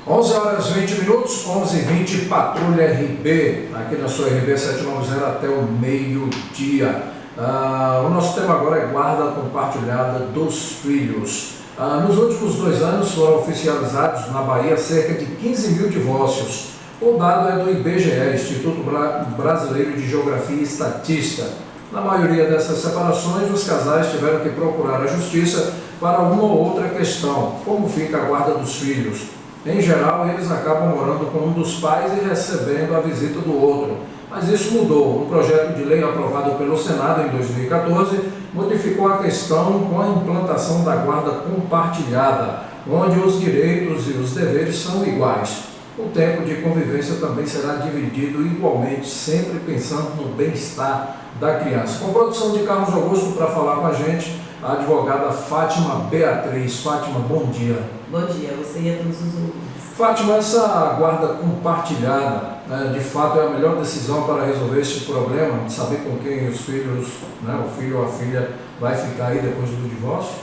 11 horas 20 minutos, 11h20, Patrulha RB, aqui na sua RB 790 até o meio-dia. O nosso tema agora é guarda compartilhada dos filhos. Nos últimos 2 anos foram oficializados na Bahia cerca de 15 mil divórcios. O dado é do IBGE, Instituto Brasileiro de Geografia e Estatística. Na maioria dessas separações, os casais tiveram que procurar a justiça para uma ou outra questão, como fica a guarda dos filhos. Em geral, eles acabam morando com um dos pais e recebendo a visita do outro. Mas isso mudou. Um projeto de lei aprovado pelo Senado em 2014 modificou a questão com a implantação da guarda compartilhada, onde os direitos e os deveres são iguais. O tempo de convivência também será dividido igualmente, sempre pensando no bem-estar da criança. Com produção de Carlos Augusto, para falar com a gente, a advogada Fátima Beatriz. Fátima, bom dia. Bom dia, você e a todos os ouvintes. Fátima, essa guarda compartilhada, de fato é a melhor decisão para resolver esse problema, de saber com quem os filhos, o filho ou a filha vai ficar aí depois do divórcio?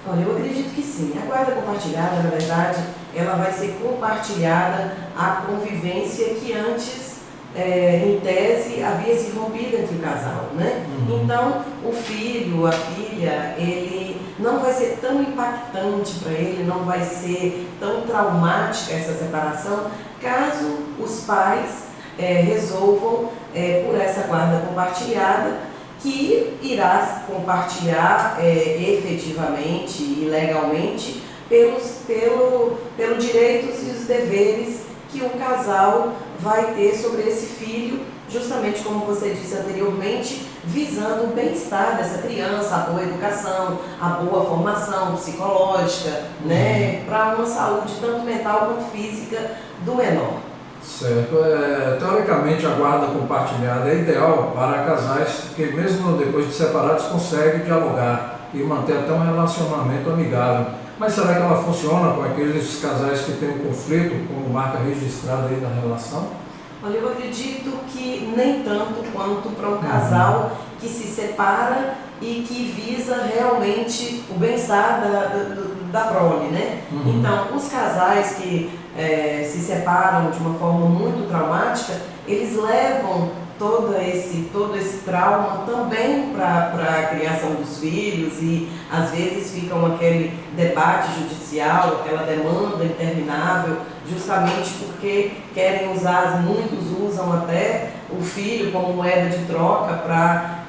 Olha, eu acredito que sim. A guarda compartilhada, na verdade, ela vai ser compartilhada a convivência que antes, em tese, havia se rompido entre o casal, né? Então, o filho, a filha, ele não vai ser tão impactante para ele, não vai ser tão traumática essa separação, caso os pais resolvam por essa guarda compartilhada, que irá compartilhar efetivamente e legalmente pelo direitos e os deveres que o casal vai ter sobre esse filho, justamente como você disse anteriormente, visando o bem-estar dessa criança, a boa educação, a boa formação psicológica, né, para uma saúde tanto mental quanto física do menor. Certo. Teoricamente, a guarda compartilhada é ideal para casais que, mesmo depois de separados, conseguem dialogar e manter até um relacionamento amigável. Mas será que ela funciona com aqueles casais que têm um conflito, como marca registrada aí na relação? Olha, eu acredito que nem tanto quanto para um casal que se separa e que visa realmente o bem-estar da prole, né? Então, os casais que se separam de uma forma muito traumática, eles levam todo esse trauma também para a criação dos filhos e às vezes ficam aquele debate judicial, aquela demanda interminável, justamente porque querem usar, muitos usam até o filho como moeda de troca para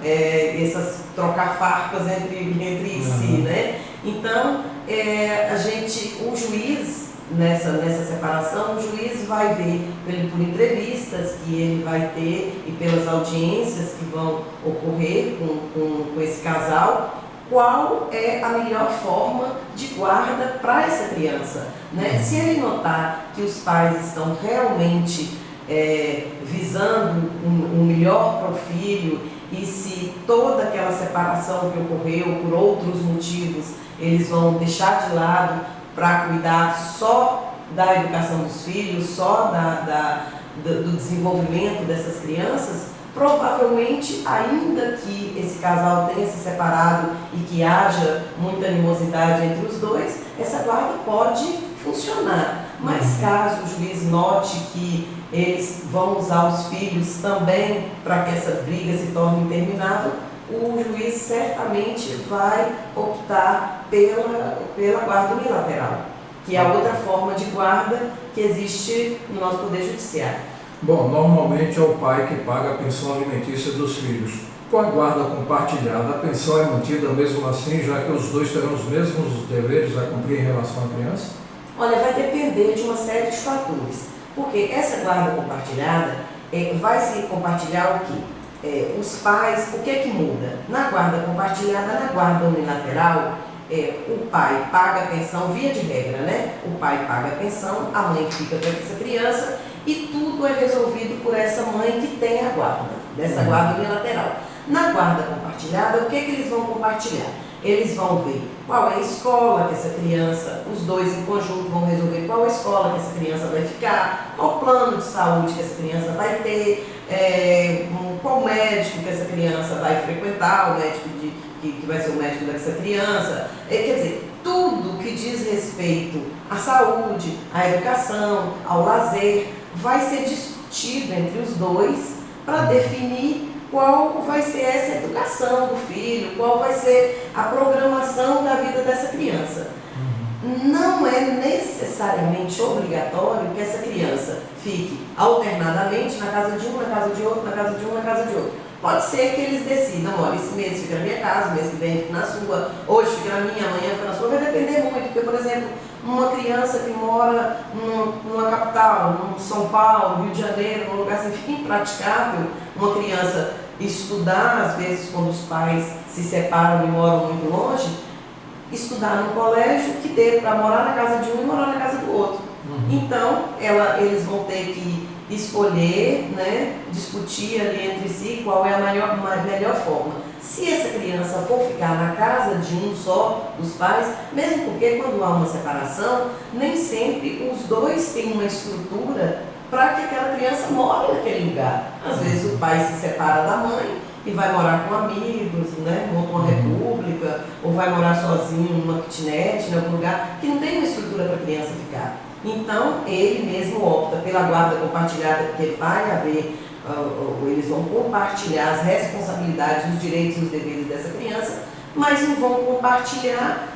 trocar farpas entre si, né? Então, o juiz, nessa separação, o juiz vai ver por entrevistas que ele vai ter e pelas audiências que vão ocorrer com esse casal, qual é a melhor forma de guarda para essa criança, né? Se ele notar que os pais estão realmente visando um melhor para o filho e se toda aquela separação que ocorreu por outros motivos, eles vão deixar de lado para cuidar só da educação dos filhos, só do desenvolvimento dessas crianças, provavelmente, ainda que esse casal tenha se separado e que haja muita animosidade entre os dois, essa guarda pode funcionar. Mas caso o juiz note que eles vão usar os filhos também para que essa briga se torne interminável, o juiz certamente vai optar pela guarda unilateral, que é a outra forma de guarda que existe no nosso Poder Judiciário. Bom, normalmente é o pai que paga a pensão alimentícia dos filhos. Com a guarda compartilhada, a pensão é mantida mesmo assim, já que os dois terão os mesmos deveres a cumprir em relação à criança? Olha, vai depender de uma série de fatores, porque essa guarda compartilhada vai se compartilhar o quê? Os pais, o que é que muda? Na guarda compartilhada, na guarda unilateral, o pai paga a pensão, via de regra, né? O pai paga a pensão, a mãe fica com essa criança e tudo é resolvido por essa mãe que tem a guarda, dessa guarda unilateral. Na guarda compartilhada, o que é que eles vão compartilhar? Eles vão ver qual é a escola que essa criança, os dois em conjunto vão resolver qual é a escola que essa criança vai ficar, qual plano de saúde que essa criança vai ter, qual médico que essa criança vai frequentar, o médico que vai ser o médico dessa criança. Quer dizer, tudo tudo que diz respeito à saúde, à educação, ao lazer, vai ser discutido entre os dois para definir qual vai ser essa educação do filho, qual vai ser a programação da vida dessa criança. Não é necessariamente obrigatório que essa criança fique alternadamente na casa de um, na casa de outro, na casa de um, na casa de outro. Pode ser que eles decidam, olha, esse mês fica na minha casa, o mês que vem fica na sua, hoje fica na minha, amanhã fica na sua, vai depender muito, porque, por exemplo, uma criança que mora numa capital, num São Paulo, Rio de Janeiro, num lugar assim, fica impraticável uma criança estudar, às vezes quando os pais se separam e moram muito longe, estudar no colégio que dê para morar na casa de um e morar na casa do outro. Então, eles vão ter que escolher, né, discutir ali entre si qual é a melhor forma. Se essa criança for ficar na casa de um só dos pais, mesmo porque quando há uma separação, nem sempre os dois têm uma estrutura para que aquela criança more naquele lugar. Às vezes o pai se separa da mãe e vai morar com amigos, né, monta uma república, ou vai morar sozinho numa kitnet, em algum lugar que não tem uma estrutura para a criança ficar. Então, ele mesmo opta pela guarda compartilhada, porque vai haver, eles vão compartilhar as responsabilidades, os direitos e os deveres dessa criança, mas não vão compartilhar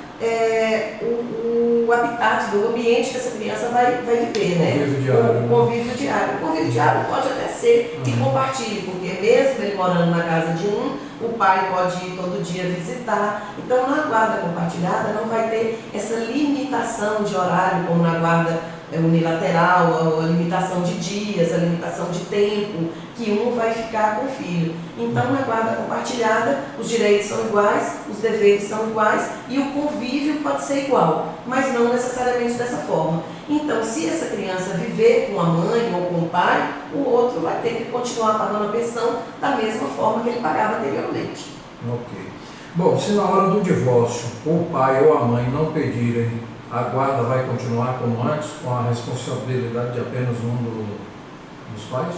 o habitat do ambiente que essa criança vai viver, né? O convívio diário. O convívio diário pode até ser que compartilhe, porque mesmo ele morando na casa de um, o pai pode ir todo dia visitar. Então, na guarda compartilhada não vai ter essa limitação de horário, como na guarda unilateral, a limitação de dias, a limitação de tempo, que um vai ficar com o filho. Então, na guarda compartilhada, os direitos são iguais, os deveres são iguais e o convívio pode ser igual, mas não necessariamente dessa forma. Então, se essa criança viver com a mãe ou com o pai, o outro vai ter que continuar pagando a pensão da mesma forma que ele pagava anteriormente. Ok. Bom, se na hora do divórcio o pai ou a mãe não pedirem, a guarda vai continuar como antes, com a responsabilidade de apenas um dos pais?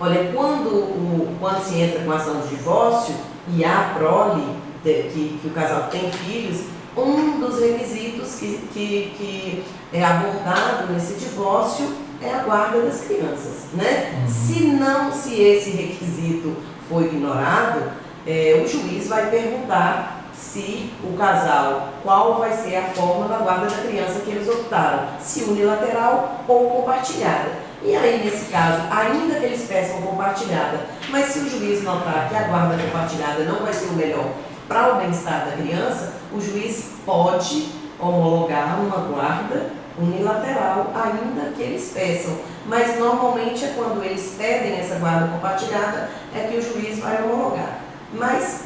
Olha, quando se entra com ação de divórcio e há prole, que o casal tem filhos, um dos requisitos que é abordado nesse divórcio é a guarda das crianças, né? Se esse requisito for ignorado, o juiz vai perguntar se o casal, qual vai ser a forma da guarda da criança que eles optaram, se unilateral ou compartilhada. E aí, nesse caso, ainda que eles peçam compartilhada, mas se o juiz notar que a guarda compartilhada não vai ser o melhor para o bem-estar da criança, o juiz pode homologar uma guarda unilateral, ainda que eles peçam. Mas normalmente é quando eles pedem essa guarda compartilhada é que o juiz vai homologar. Mas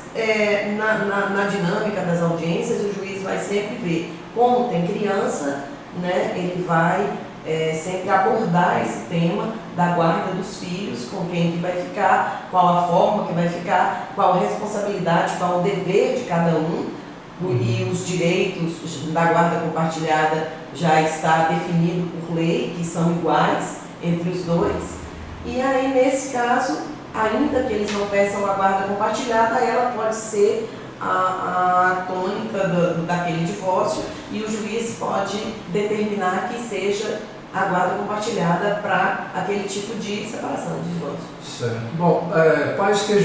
na dinâmica das audiências, o juiz vai sempre ver como tem criança, né, ele vai sempre abordar esse tema da guarda dos filhos, com quem que vai ficar, qual a forma que vai ficar, qual a responsabilidade, qual o dever de cada um, e os direitos da guarda compartilhada já está definido por lei, que são iguais entre os dois. E aí, nesse caso, ainda que eles não peçam a guarda compartilhada, ela pode ser a tônica daquele divórcio e o juiz pode determinar que seja a guarda compartilhada para aquele tipo de separação de divórcio. Certo. Bom, pais que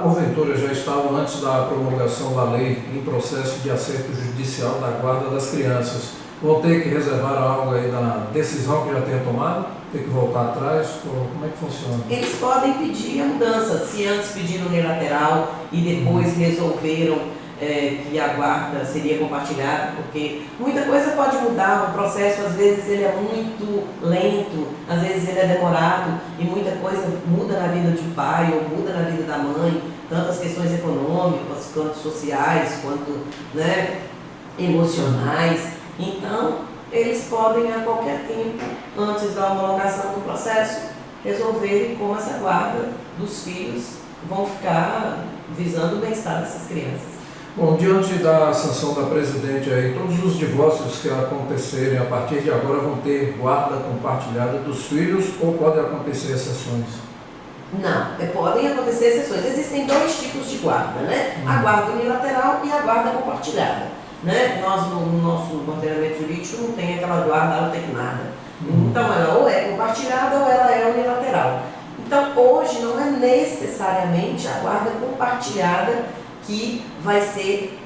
porventura já estavam antes da promulgação da lei em processo de acerto judicial da guarda das crianças, vão ter que reservar algo aí da decisão que já tenha tomado? Ter que voltar atrás? Como é que funciona? Eles podem pedir a mudança, se antes pediram unilateral e depois resolveram que a guarda seria compartilhada, porque muita coisa pode mudar, o processo às vezes ele é muito lento, às vezes ele é demorado e muita coisa muda na vida do pai ou muda na vida da mãe, tanto as questões econômicas, quanto sociais, quanto, né, emocionais. Então, eles podem a qualquer tempo, antes da homologação do processo, resolverem como essa guarda dos filhos vão ficar visando o bem-estar dessas crianças. Bom, diante da sanção da presidente aí, todos os divórcios que acontecerem a partir de agora vão ter guarda compartilhada dos filhos ou podem acontecer exceções? Não, podem acontecer exceções. Existem dois tipos de guarda, né? A guarda unilateral e a guarda compartilhada. né? Nós, no nosso ordenamento jurídico, não tem aquela guarda alternada. Então, ela ou é compartilhada ou ela é unilateral. Então, hoje não é necessariamente a guarda compartilhada que vai ser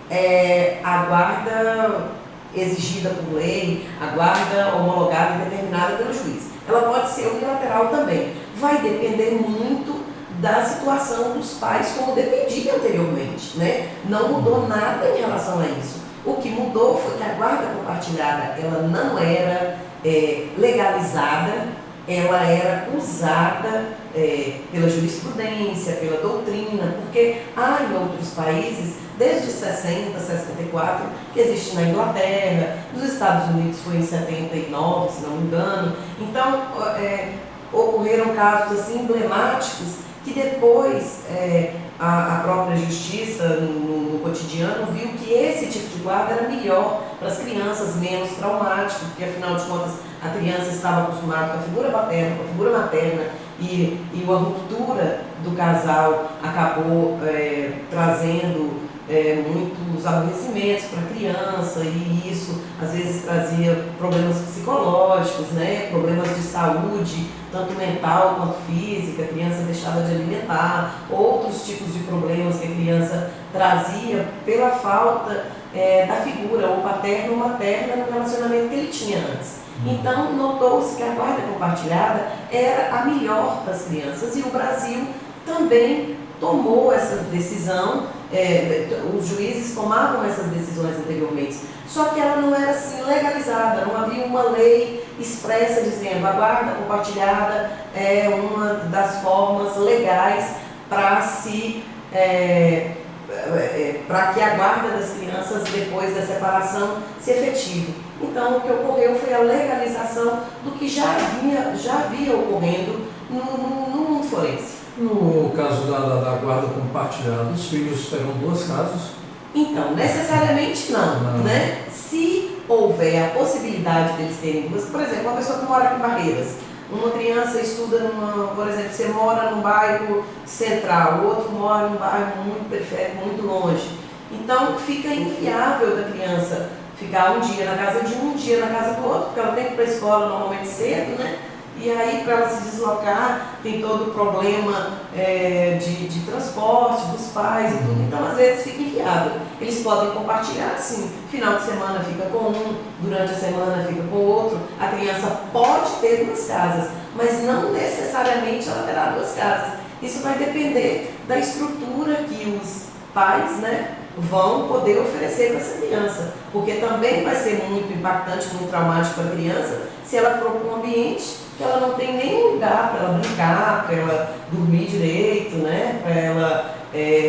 a guarda exigida por lei, a guarda homologada e determinada pelo juiz. Ela pode ser unilateral também. Vai depender muito da situação dos pais, como dependia anteriormente, né? Não mudou nada em relação a isso. O que mudou foi que a guarda compartilhada, ela não era legalizada, ela era usada pela jurisprudência, pela doutrina, porque há em outros países, desde 60, 64, que existe na Inglaterra, nos Estados Unidos foi em 79, se não me engano. Então, ocorreram casos assim emblemáticos que depois a própria justiça no cotidiano viu que esse tipo de guarda era melhor para as crianças, menos traumático, porque afinal de contas a criança estava acostumada com a figura paterna, com a figura materna, e a ruptura do casal acabou trazendo muitos aborrecimentos para a criança, e isso às vezes trazia problemas psicológicos, né? Problemas de saúde, tanto mental quanto física, a criança deixava de alimentar, outros tipos de problemas que a criança trazia pela falta da figura ou paterna ou materna no relacionamento que ele tinha antes. Então, notou-se que a guarda compartilhada era a melhor para as crianças, e o Brasil também tomou essa decisão, os juízes tomavam essas decisões anteriormente, só que ela não era assim legalizada, não havia uma lei expressa dizendo a guarda compartilhada é uma das formas legais para para que a guarda das crianças depois da separação se efetive. Então, o que ocorreu foi a legalização do que já havia ocorrendo no mundo forense. No caso da guarda compartilhada, os filhos terão duas casas? Então, necessariamente não, né? Se houver a possibilidade deles terem duas, por exemplo, uma pessoa que mora aqui em Barreiras, uma criança estuda por exemplo, você mora num bairro central, o outro mora num bairro muito periférico, muito longe. Então, fica inviável da criança ficar um dia na casa de um dia na casa do outro, porque ela tem que ir para a escola normalmente cedo, né? E aí, para ela se deslocar, tem todo o problema de transporte dos pais e tudo. Então, às vezes, fica inviável. Eles podem compartilhar, sim. Final de semana fica com um, durante a semana fica com o outro. A criança pode ter duas casas, mas não necessariamente ela terá duas casas. Isso vai depender da estrutura que os pais, né, vão poder oferecer para essa criança. Porque também vai ser muito impactante, muito traumático para a criança, se ela for para um ambiente que ela não tem nenhum lugar para ela brincar, para ela dormir direito, né? Para ela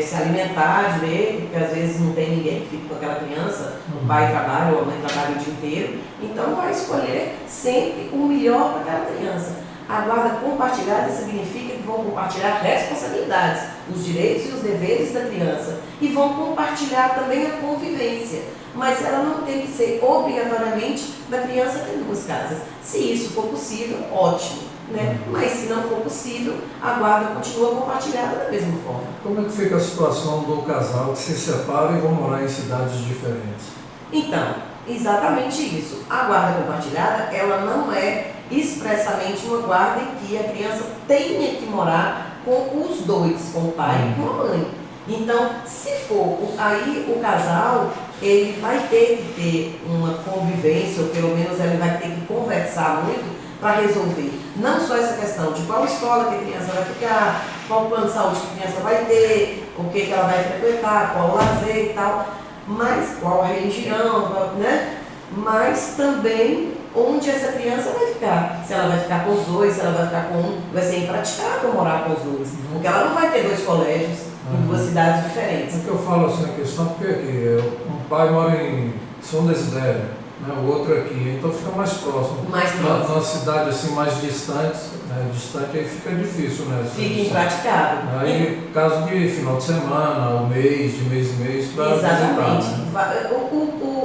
se alimentar direito, porque às vezes não tem ninguém que fique com aquela criança, o pai trabalha ou a mãe trabalha o dia inteiro, então vai escolher sempre o melhor para aquela criança. A guarda compartilhada significa que vão compartilhar responsabilidades, os direitos e os deveres da criança, e vão compartilhar também a convivência. Mas ela não tem que ser obrigatoriamente da criança ter duas casas. Se isso for possível, ótimo, né? Mas se não for possível, a guarda continua compartilhada da mesma forma. Como é que fica a situação do casal que se separa e vão morar em cidades diferentes? Então, exatamente isso. A guarda compartilhada, ela não é expressamente uma guarda em que a criança tenha que morar com os dois, com o pai e com a mãe. Então, se for aí o casal, ele vai ter que ter uma convivência, ou pelo menos ele vai ter que conversar muito para resolver não só essa questão de qual escola que a criança vai ficar, qual plano de saúde que a criança vai ter, o que ela vai frequentar, qual o lazer e tal, mas qual a religião, né? Mas também onde essa criança vai ficar. Se ela vai ficar com os dois, se ela vai ficar com um, vai ser impraticável morar com os dois, porque ela não vai ter dois colégios em duas cidades diferentes. É que eu falo assim a questão, porque aqui, um pai mora em São Desidério, né, o outro aqui, então fica mais próximo. Mais próximo. Na cidade assim mais distante, né, distante aí fica difícil, né? Fica impraticável. Aí, caso de final de semana, um mês, de mês em mês, para visitar. Exatamente. Né?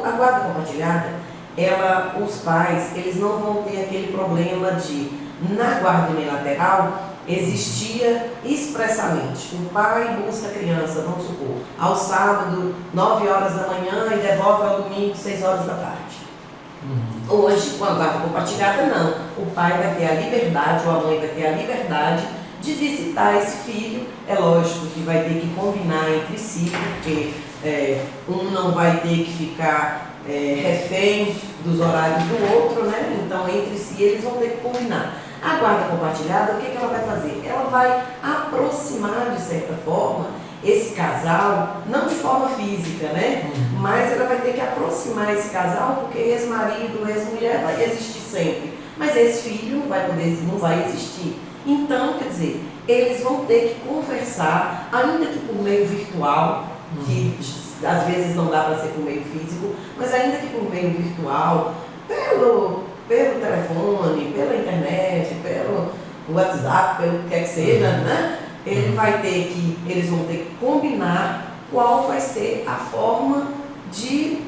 A guarda compartilhada, os pais, eles não vão ter aquele problema de, na guarda unilateral, existia expressamente, o pai busca a criança, vamos supor, ao sábado, 9 horas da manhã e devolve ao domingo, 6 horas da tarde. Hoje, com a guarda compartilhada, não. O pai vai ter a liberdade, ou a mãe vai ter a liberdade de visitar esse filho. É lógico que vai ter que combinar entre si, porque um não vai ter que ficar refém dos horários do outro, né? Então, entre si, eles vão ter que combinar. A guarda compartilhada, o que ela vai fazer? Ela vai aproximar, de certa forma, esse casal, não de forma física, né? Mas ela vai ter que aproximar esse casal, porque ex-marido, ex-mulher vai existir sempre. Mas esse filho não vai existir. Então, quer dizer, eles vão ter que conversar, ainda que por meio virtual, que às vezes não dá para ser por meio físico, mas ainda que por meio virtual, pelo telefone, pela internet, pelo WhatsApp, pelo que quer que seja, né? Eles vão ter que combinar qual vai ser a forma de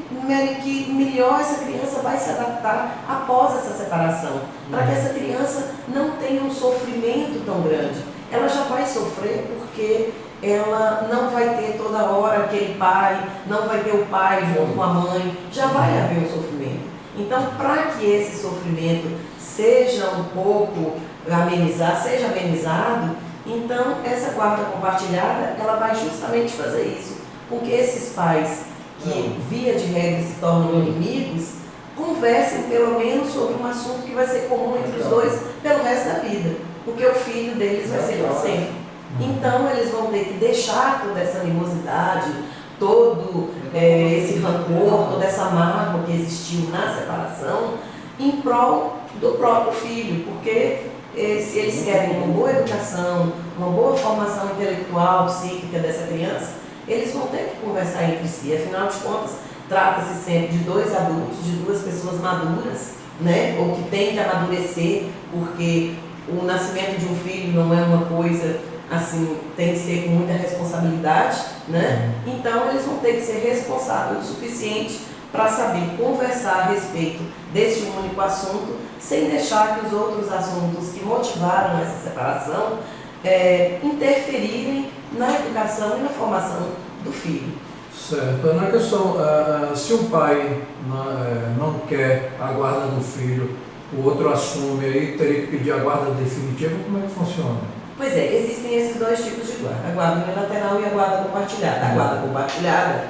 que melhor essa criança vai se adaptar após essa separação, para que essa criança não tenha um sofrimento tão grande. Ela já vai sofrer porque ela não vai ter toda hora aquele pai, não vai ter o pai junto com a mãe, já vai haver um sofrimento. Então, para que esse sofrimento seja um pouco seja amenizado, então essa guarda compartilhada, ela vai justamente fazer isso, porque esses pais que via de regra se tornam inimigos, conversem pelo menos sobre um assunto que vai ser comum entre os dois pelo resto da vida, porque o filho deles vai ser para sempre. Então eles vão ter que deixar toda essa animosidade, todo esse rancor, toda essa mágoa que existiu na separação, em prol do próprio filho, porque se eles querem uma boa educação, uma boa formação intelectual, psíquica dessa criança, eles vão ter que conversar entre si. Afinal de contas, trata-se sempre de dois adultos, de duas pessoas maduras, né? Ou que têm que amadurecer, porque o nascimento de um filho não é uma coisa assim, tem que ser com muita responsabilidade, né? Então eles vão ter que ser responsáveis o suficiente para saber conversar a respeito desse único assunto, sem deixar que os outros assuntos que motivaram essa separação interferirem na educação e na formação do filho. Certo. Na questão, se o pai não quer a guarda do filho, o outro assume, aí teria que pedir a guarda definitiva, como é que funciona? Pois é, existem esses dois tipos de guarda, a guarda unilateral e a guarda compartilhada. A guarda compartilhada,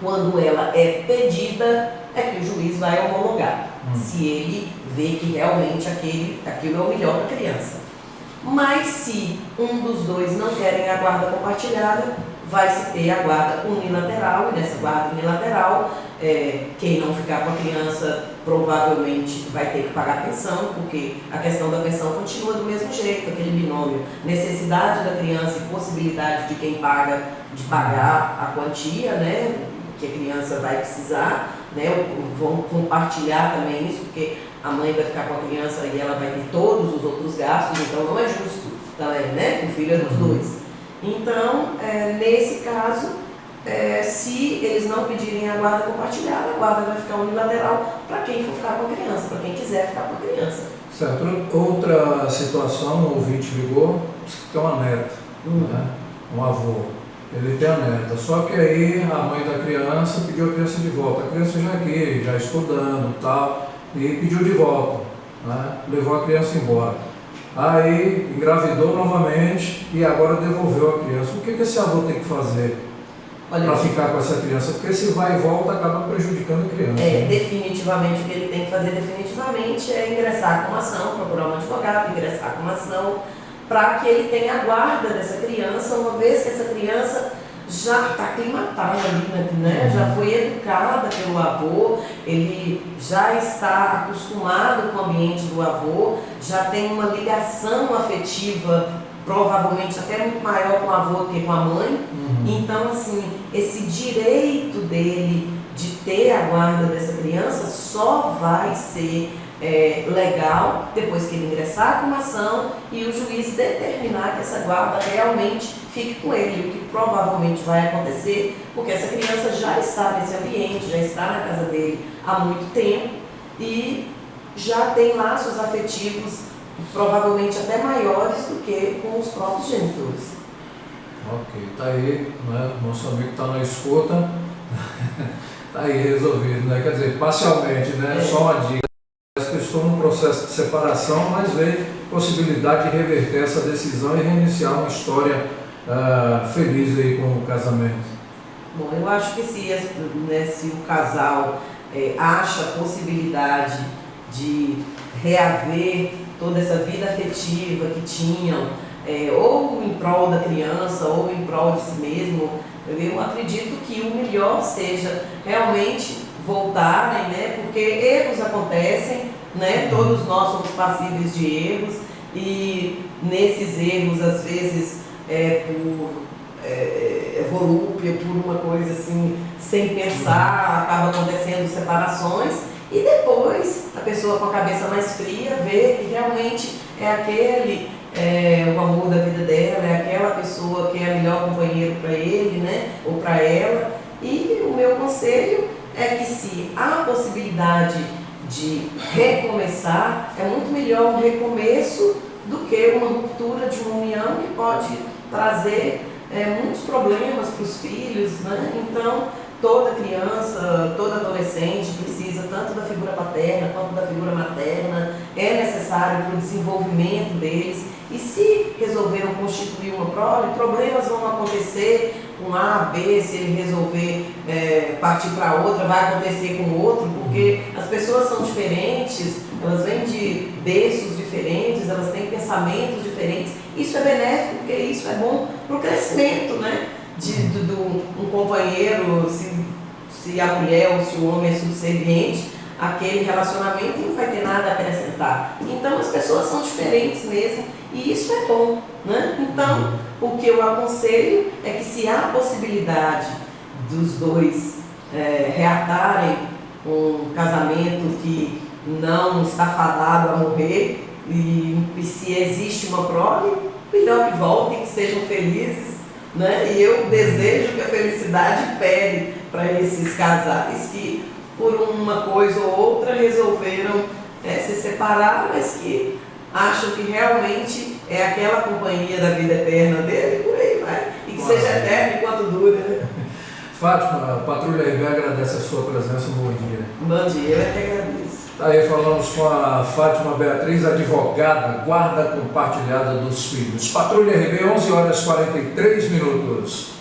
quando ela é pedida, é que o juiz vai homologar, se ele vê que realmente aquilo é o melhor para a criança. Mas se um dos dois não querem a guarda compartilhada, vai-se ter a guarda unilateral, e nessa guarda unilateral, quem não ficar com a criança provavelmente vai ter que pagar a pensão, porque a questão da pensão continua do mesmo jeito, aquele binômio necessidade da criança e possibilidade de quem paga, de pagar a quantia, né, que a criança vai precisar, né, vão compartilhar também isso, porque a mãe vai ficar com a criança e ela vai ter todos os outros gastos, então não é justo também, né, o filho é dos dois. Então, nesse caso, se eles não pedirem a guarda compartilhada, a guarda vai ficar unilateral para quem for ficar com a criança, para quem quiser ficar com a criança. Certo. Outra situação, um ouvinte ligou, disse que tem uma neta, né? Um avô. Ele tem a neta, só que aí a mãe da criança pediu a criança de volta. A criança já aqui, já estudando e tal, e pediu de volta, né? Levou a criança embora. Aí engravidou novamente e agora devolveu a criança. O que esse avô tem que fazer para ficar com essa criança? Porque esse vai e volta acaba prejudicando a criança. Né? Definitivamente o que ele tem que fazer definitivamente é ingressar com uma ação, procurar um advogado, ingressar com uma ação, para que ele tenha a guarda dessa criança, uma vez que essa criança já está aclimatada ali, né? Já foi educada pelo avô, ele já está acostumado com o ambiente do avô, já tem uma ligação afetiva, provavelmente até muito maior com o avô do que com a mãe. Então, assim, esse direito dele de ter a guarda dessa criança só vai ser legal, depois que ele ingressar com uma ação e o juiz determinar que essa guarda realmente fique com ele, o que provavelmente vai acontecer, porque essa criança já está nesse ambiente, já está na casa dele há muito tempo e já tem laços afetivos provavelmente até maiores do que com os próprios genitores. Ok, tá aí, né? Nosso amigo está na escuta, tá aí resolvido, né? Quer dizer, parcialmente, né? Só uma dica. Estou num processo de separação, mas veio possibilidade de reverter essa decisão e reiniciar uma história feliz aí com o casamento. Bom, eu acho que se o casal acha a possibilidade de reaver toda essa vida afetiva que tinham, ou em prol da criança, ou em prol de si mesmo, eu acredito que o melhor seja realmente voltarem, né? Porque erros acontecem, né? Todos nós somos passíveis de erros e nesses erros, às vezes, por volúpia, por uma coisa assim, sem pensar, acaba acontecendo separações e depois a pessoa com a cabeça mais fria vê que realmente é aquele o amor da vida dela, é aquela pessoa que é a melhor companheiro para ele, né? Ou para ela. E o meu conselho é que se há possibilidade de recomeçar, é muito melhor um recomeço do que uma ruptura de uma união que pode trazer muitos problemas para os filhos, né? Então, toda criança, toda adolescente precisa tanto da figura paterna quanto da figura materna, é necessário para o desenvolvimento deles. E se resolveram constituir uma prole, problemas vão acontecer com A, B, se ele resolver partir para outra, vai acontecer com o outro, porque as pessoas são diferentes, elas vêm de berços diferentes, elas têm pensamentos diferentes. Isso é benéfico, porque isso é bom para o crescimento, né? De um companheiro, se a mulher ou se o homem é subserviente, aquele relacionamento não vai ter nada a acrescentar. Então as pessoas são diferentes mesmo e isso é bom, né? Então o que eu aconselho é que se há possibilidade dos dois reatarem um casamento que não está fadado a morrer e se existe uma prole, melhor que voltem, que sejam felizes, né? E eu desejo que a felicidade pere para esses casais que por uma coisa ou outra resolveram se separar, mas que acham que realmente é aquela companhia da vida eterna dele, e por aí vai. E que seja eterno enquanto dura. Né? Fátima, a Patrulha RB agradece a sua presença. Bom dia. Bom dia, eu é que agradeço. Aí falamos com a Fátima Beatriz, advogada, guarda compartilhada dos filhos. Patrulha RB, 11 horas 43 minutos.